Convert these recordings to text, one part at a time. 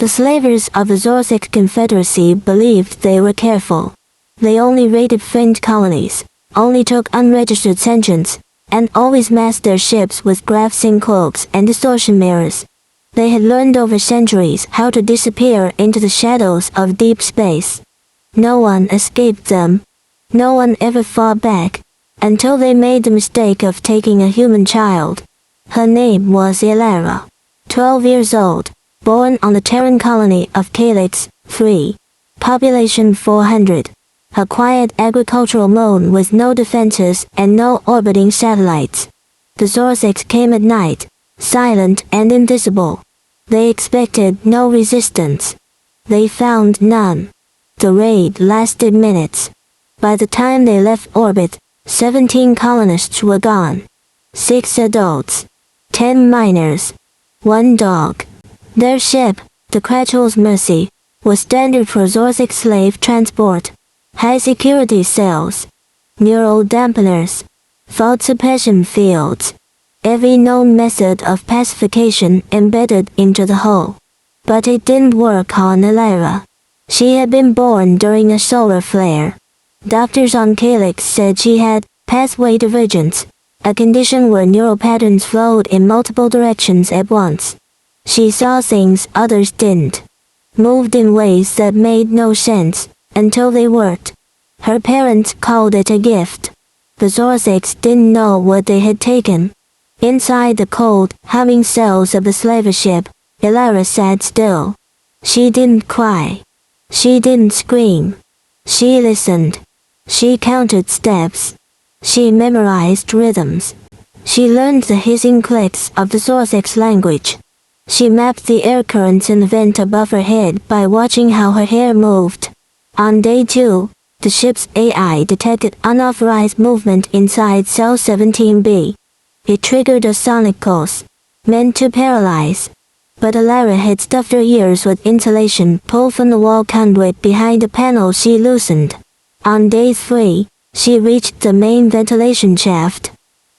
The slavers of the Zorthyx Confederacy believed they were careful. They only raided fringe colonies, only took unregistered sentients, and always masked their ships with graphsing cloaks and distortion mirrors. They had learned over centuries how to disappear into the shadows of deep space. No one escaped them. No one ever fought back, until they made the mistake of taking a human child. Her name was Elara, 12 years old, born on the Terran colony of Calyx, 3. Population 400. A quiet agricultural moon with no defenses and no orbiting satellites. The Zorthyx came at night, silent and invisible. They expected no resistance. They found none. The raid lasted minutes. By the time they left orbit, 17 colonists were gone. 6 adults. 10 minors. 1 dog. Their ship, the HFY.SCI, was standard for Zorthyx slave transport. High security cells. Neural dampeners. Fault suppression fields. Every known method of pacification embedded into the hull. But it didn't work on Elara. She had been born during a solar flare. Doctors on Calyx said she had pathway divergence, a condition where neural patterns flowed in multiple directions at once. She saw things others didn't. Moved in ways that made no sense, until they worked. Her parents called it a gift. The Zorthyx didn't know what they had taken. Inside the cold, humming cells of the slaver ship, Elara sat still. She didn't cry. She didn't scream. She listened. She counted steps. She memorized rhythms. She learned the hissing clicks of the Zorthyx language. She mapped the air currents in the vent above her head by watching how her hair moved. On day 2, the ship's AI detected unauthorized movement inside Cell 17B. It triggered a sonic pulse, meant to paralyze. But Elara had stuffed her ears with insulation pulled from the wall conduit behind a panel she loosened. On day 3, she reached the main ventilation shaft.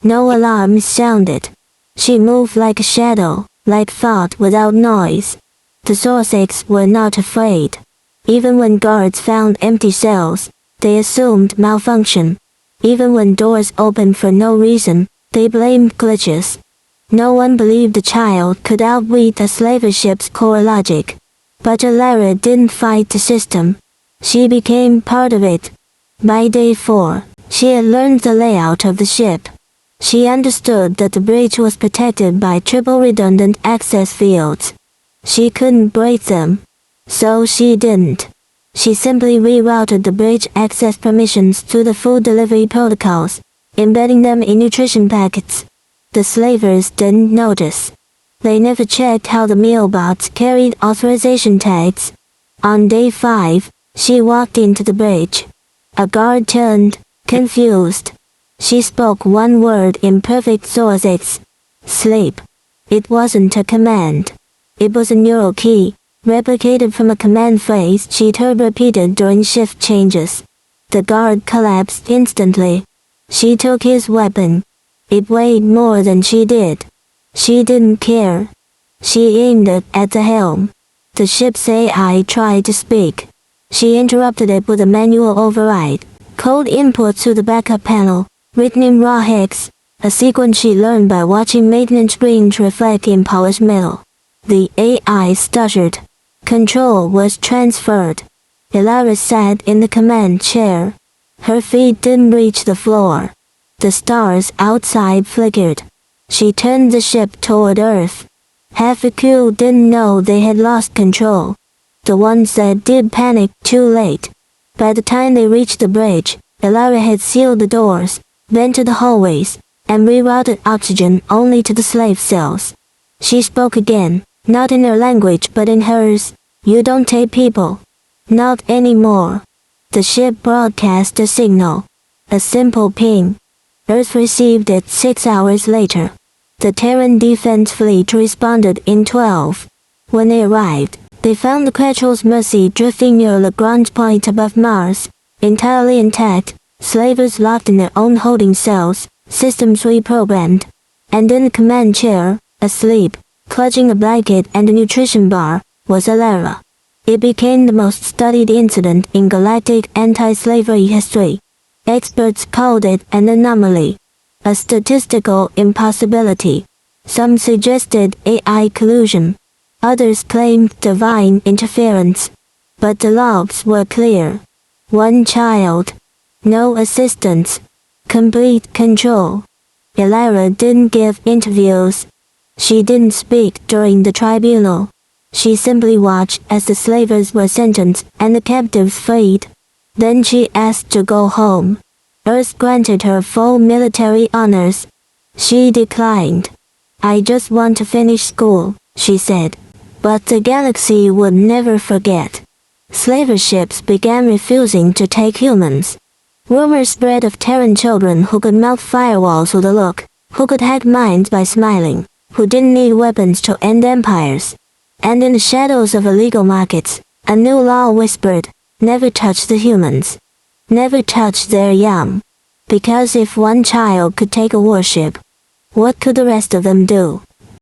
No alarms sounded. She moved like a shadow, like thought without noise. The Zorthyx were not afraid. Even when guards found empty cells, they assumed malfunction. Even when doors opened for no reason, they blamed glitches. No one believed the child could outwit the slaver ship's core logic. But Elara didn't fight the system. She became part of it. By day 4, she had learned the layout of the ship. She understood that the bridge was protected by triple redundant access fields. She couldn't break them. So she didn't. She simply rerouted the bridge access permissions to the food delivery protocols, embedding them in nutrition packets. The slavers didn't notice. They never checked how the meal bots carried authorization tags. On day 5, she walked into the bridge. A guard turned, confused. She spoke one word in perfect Zorthyx. Sleep. It wasn't a command. It was a neural key, replicated from a command phrase she'd heard repeated during shift changes. The guard collapsed instantly. She took his weapon. It weighed more than she did. She didn't care. She aimed it at the helm. The ship's AI tried to speak. She interrupted it with a manual override. Code input to the backup panel, written in raw hex, a sequence she learned by watching maintenance screens reflect in polished metal. The AI stuttered. Control was transferred. Elara sat in the command chair. Her feet didn't reach the floor. The stars outside flickered. She turned the ship toward Earth. Half the crew didn't know they had lost control. The ones that did panicked too late. By the time they reached the bridge, Elara had sealed the doors, bent to the hallways, and rerouted oxygen only to the slave cells. She spoke again, not in their language but in hers. You don't take people. Not anymore. The ship broadcast a signal. A simple ping. Earth received it 6 hours later. The Terran defense fleet responded in 12. When they arrived, they found the HFY.SCI drifting near Lagrange Point above Mars, entirely intact, slavers locked in their own holding cells, systems reprogrammed. And in the command chair, asleep, clutching a blanket and a nutrition bar, was Elara. It became the most studied incident in galactic anti-slavery history. Experts called it an anomaly, a statistical impossibility. Some suggested AI collusion. Others claimed divine interference. But the logs were clear. One child. No assistance. Complete control. Elara didn't give interviews. She didn't speak during the tribunal. She simply watched as the slavers were sentenced and the captives freed. Then she asked to go home. Earth granted her full military honors. She declined. "I just want to finish school," she said. But the galaxy would never forget. Slaver ships began refusing to take humans. Rumors spread of Terran children who could melt firewalls with a look, who could hack minds by smiling, who didn't need weapons to end empires. And in the shadows of illegal markets, a new law whispered, never touch the humans. Never touch their young. Because if one child could take a warship, what could the rest of them do?